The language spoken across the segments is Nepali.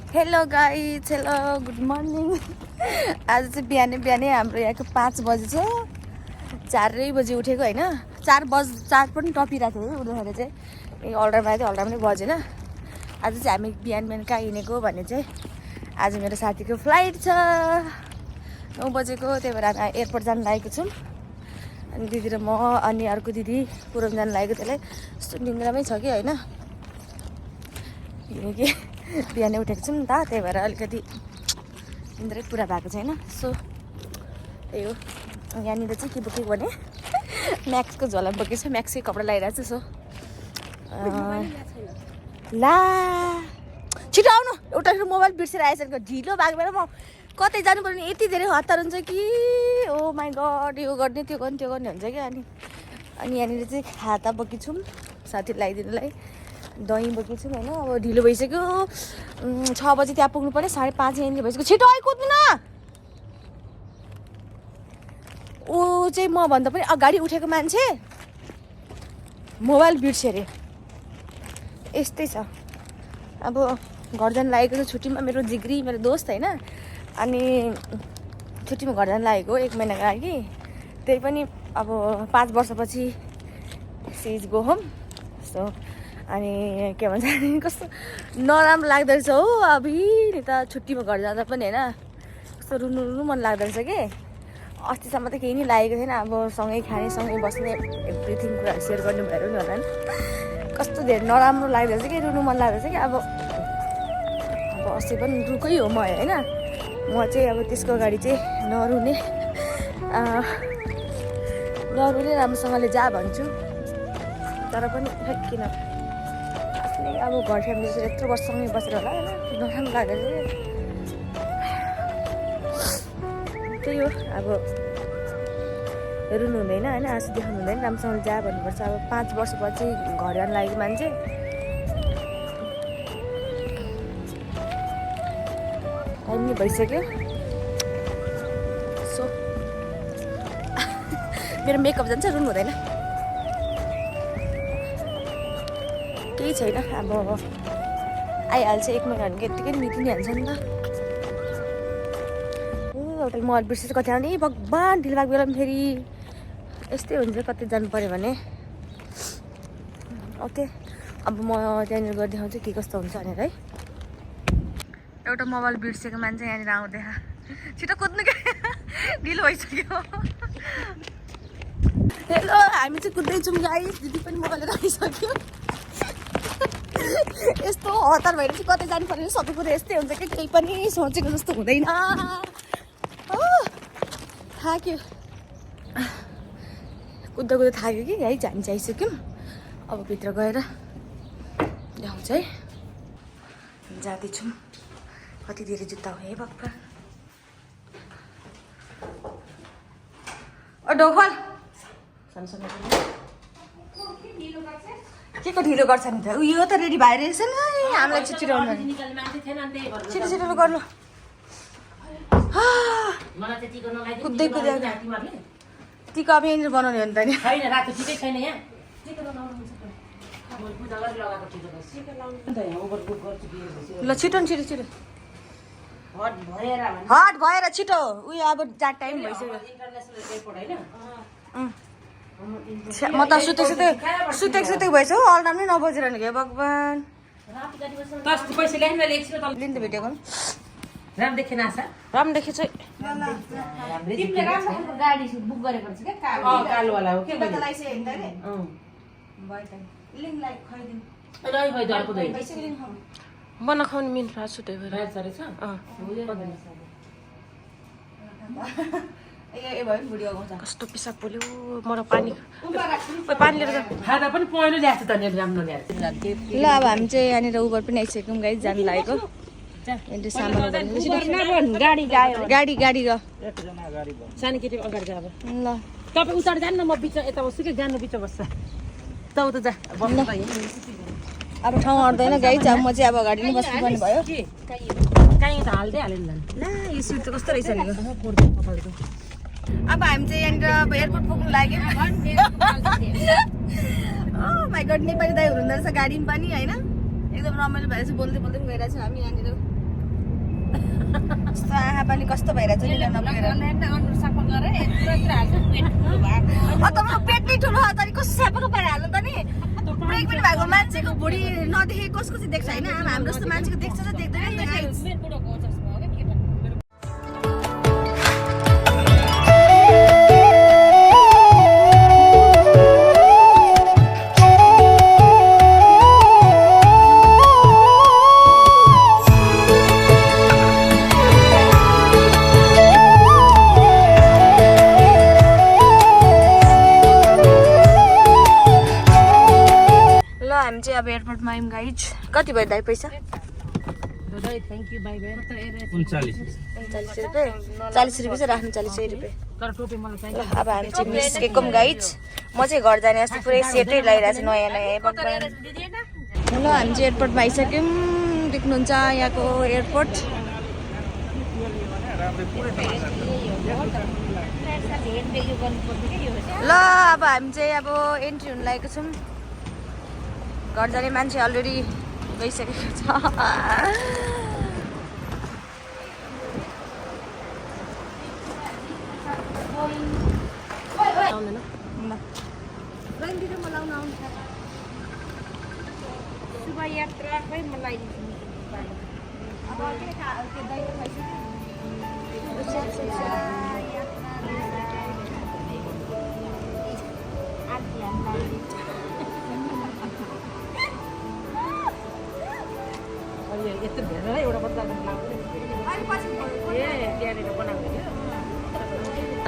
Hello guys, hello good morning. आज चाहिँ बिहानै हाम्रो यहाँको 5 बजी छ। 4 बजी उठेको होइन, 4 पनि टपिरहेको थियो उठ्दाखेरि चाहिँ अल्ट्राम आएको थियो, अल्ट्राम पनि बजेन। आज चाहिँ हामी बिहान कहाँ हिँडेको भने चाहिँ आज मेरो साथीको फ्लाइट छ 9 बजेको, त्यही भएर हामी एयरपोर्ट जानु लागेको छौँ। अनि दिदी र म अनि अर्को दिदी पुरम जानु लागेको, त्यसलाई यस्तो निन्द्रामै छ कि होइन, किनकि बिहानै उठेको छौँ नि त, त्यही भएर अलिकति निन्द्रै पुरा भएको छैन। सो त्यही हो। यहाँनिर चाहिँ के बोकेको भने म्याक्सको झोला बोकेको छ, म्याक्सकै कपडा लगाइरहेको छु। सो ला छिटो आउनु, एउटा मोबाइल बिर्सेर आएछ, ढिलो भएको बेला म कतै जानु पर्यो भने यति धेरै हतार हुन्छ कि ओ माई गड, यो गर्ने त्यो गर्ने हुन्छ क्या। अनि यहाँनिर चाहिँ खाता बोकेको छौँ साथीलाई लगाइदिनुलाई, दही बोकेको छौँ होइन। अब ढिलो भइसक्यो, 6 बजी त्यहाँ पुग्नु पऱ्यो, 5:30 यहाँनिर भइसक्यो। छिटो आइ कुद्नु न। ऊ चाहिँ मभन्दा पनि अगाडि उठेको मान्छे मोबाइल बिर्स्यो अरे, यस्तै छ। अब घर जानु लागेको छ छुट्टीमा, मेरो जिग्री मेरो दोस्त होइन। अनि छुट्टीमा घर जानु लागेको 1 महिनाको लागि, त्यही पनि अब 5 वर्षपछि सी इज गो होम। सो अनि के भन्छ, कस्तो नराम्रो लाग्दो रहेछ हो अभि नि त, छुट्टीमा घर जाँदा पनि होइन कस्तो रुनु मन लाग्दो रहेछ कि। अस्तिसम्म त केही नि लागेको थिएन, अब सँगै खाने सँगै बस्ने एभ्रिथिङ कुराहरू सेयर गर्ने भएर नि होला नि, कस्तो धेरै नराम्रो लाग्दो रहेछ कि, रुनु मन लाग्दो रहेछ कि। अब अस्ति पनि रुकै हो म होइन, म चाहिँ अब त्यसको अगाडि चाहिँ नरुने राम्रोसँगले जा भन्छु। तर पनि किन आफ्नै अब घर फ्यामिली चाहिँ यत्रो वर्षसँगै बसेर होला होइन, नराम्रो लागेर त्यही हो। अब रुनु हुँदैन होइन, आँसु देखाउनु हुँदैन, राम्रोसँगले जा भन्नुपर्छ। अब 5 वर्षपछि घर जानु लागेको मान्छे टाइम नि भइसक्यो। सो मेरो मेकअप जान्छ, रुनु हुँदैन, केही छैन। अब आइहाल्छ 1 महिना भनेको यत्तिकै मिति नै हाल्छ नि त। एउटा मोबाइल बिर्सेर कति आउने भगवान्, ढिलो भएको बेला पनि फेरि यस्तै हुन्छ, कतै जानु पऱ्यो भने। ओके, अब म त्यहाँनिर गएर देखाउँछु के कस्तो हुन्छ भनेर है। एउटा मोबाइल बिर्सेको मान्छे यहाँनिर आउँदै, छिटो कुद्नु क्या, ढिलो भइसक्यो। हेलो, हामी चाहिँ कुद्दैछौँ गाइस, दिदी पनि मोबाइल राखिसक्यो। यस्तो हतार भएर चाहिँ कतै जानु पर्यो, सबै कुरो यस्तै हुन्छ कि, केही पनि सोचेको जस्तो हुँदैन। थाक्यो, कुद्दा थाक्यो कि है, हामी चाहिँ आइसक्यौँ। अब भित्र गएर ल्याउँछ है, जाँदैछौँ। कति धेरै जुत्ता हो है भगवान्। डोफल के को ढिलो गर्छ नि त, उयो त रेडी भएर रहेछ नि, हामीलाई छिटो गर्नु, छिटो गर्नु। कुद्दै टिका अब यहाँनिर बनाउने हो नि त नि। ल छिटो हट भएर छिटो, उयो अब जा टाइम भइसक्यो। म त सुतेको भएछ हौ, अल्राम नै नबजेर नि क्या भगवान्। लिनु त भिडियो राम देखेन, राम देखेछ। गाडी बुक गरेको छ क्या, कालोवाला हो क्या, बना खाउने मिन फ्रास छु, त्यही भएर कस्तो पिसाब पोल्यो मलाई। पानी लिएर खाँदा पनि पहिलो ल्याएको त राम्रो ल्याएको। ल अब हामी चाहिँ यहाँनिर उबर पनि आइसक्यौँ गाइस, जानु लागेको। गाडी सानो केटी अगाडि जा। अब ल तपाईँ उता जानु न, म बिचमा यता बस्छु कि, जानु बिचमा बस्छ त, उता जा बस्नु। अब ठाउँ अट्दैन गाइस, अब म चाहिँ अब अगाडि नै बस्नुपर्ने भयो। कहीँ त हाल्दै हालेन ल, यो सिट त कस्तो रहेछ नि। अब हामी चाहिँ यहाँनिर अब एयरपोर्ट पुग्नु लाग्यो। माई गड, नेपाली दाइ हुनुहुँदो रहेछ गाडीमा पनि होइन, एकदम रमाइलो भएर चाहिँ बोल्दै गइरहेको छौँ हामी यहाँनिर। यस्तो आँखा पनि कस्तो भइरहेछ नि नपुगेर तपाईँ पेट नै ठुलो छ नि कस्तो स्यापाको पारेर हाल्नु त नि ब्रेक पनि भएको मान्छेको भुँडी नदेखेको कसको चाहिँ देख्छ होइन हाम्रो जस्तो मान्छेको देख्छ त देख्दैन नि त हामी चाहिँ अब एयरपोर्टमा आयौँ गाइज कति भयो दाइ पैसा 40 रुपियाँ 40 रुपियाँ चाहिँ राख्नु 40 रुपियाँ ल अब हामी चाहिँ निस्केको गाइज म चाहिँ घर जाने जस्तो पुरै सेटै लगाइरहेको छु नयाँ नयाँ ल हामी चाहिँ एयरपोर्टमा आइसक्यौँ देख्नुहुन्छ यहाँको एयरपोर्ट ल अब हामी चाहिँ अब एन्ट्री हुन लागेको छौँ घर जाने मान्छे अलरेडी गइसकेको छ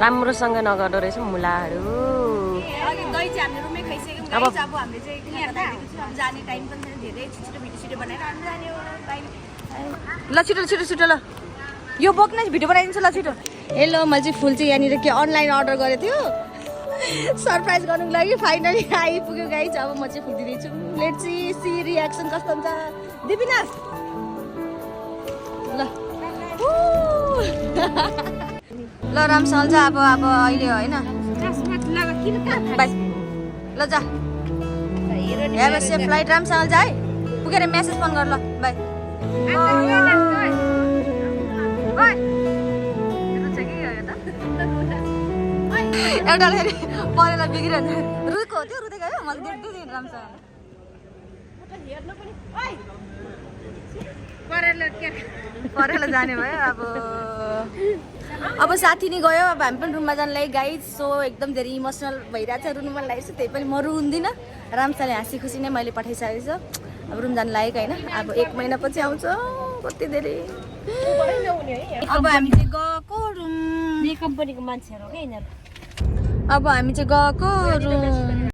राम्रोसँग नगर्दो रहेछ मुलाहरू दही चाहिँ हामीले रुममै खाइसक्यौँ अब हामीले चाहिँ जाने टाइम पनि छैन धेरै छिटो भिडियो बनाएर हामी जाने टाइम ल छिटो छिटो छिटो ल यो बोक्ने भिडियो बनाइदिन्छु ल छिटो हेलो मैले चाहिँ फुल चाहिँ यहाँनिर के अनलाइन अर्डर गरेको थियो सरप्राइज गर्नुको लागि फाइनली आइपुग्यो गाइज अब म चाहिँ फुल दिँदैछु लेट्स सी रियाक्सन कस्तो हुन्छ दिपिना ल ल राम्रोसँग चाहिँ अब अहिले होइन ल जा हेभ अ सेफ फ्लाइट राम्रोसँग जा है पुगेर मेसेज फोन गर ल बाई एउटा फेरि परेर बिग्रिरहन्छ रुको हो त्यो रुँदै गयो मैले देख्दै राम्रोसँग परेर जाने भयो अब साथी नै गयो अब हामी पनि रुममा जानु लागि गाइज सो एकदम धेरै इमोसनल भइरहेको छ रुनु मन लागेको छ त्यही पनि म रुँदिनँ राम्रोसँगले हाँसी खुसी नै मैले पठाइसकेको छु अब रुम जानु लागेको होइन अब 1 महिनापछि आउँछ कति धेरै अब हामी चाहिँ गएको रुम कम्पनीको मान्छेहरू हो क्या यिनीहरू अब हामी चाहिँ गएको रुम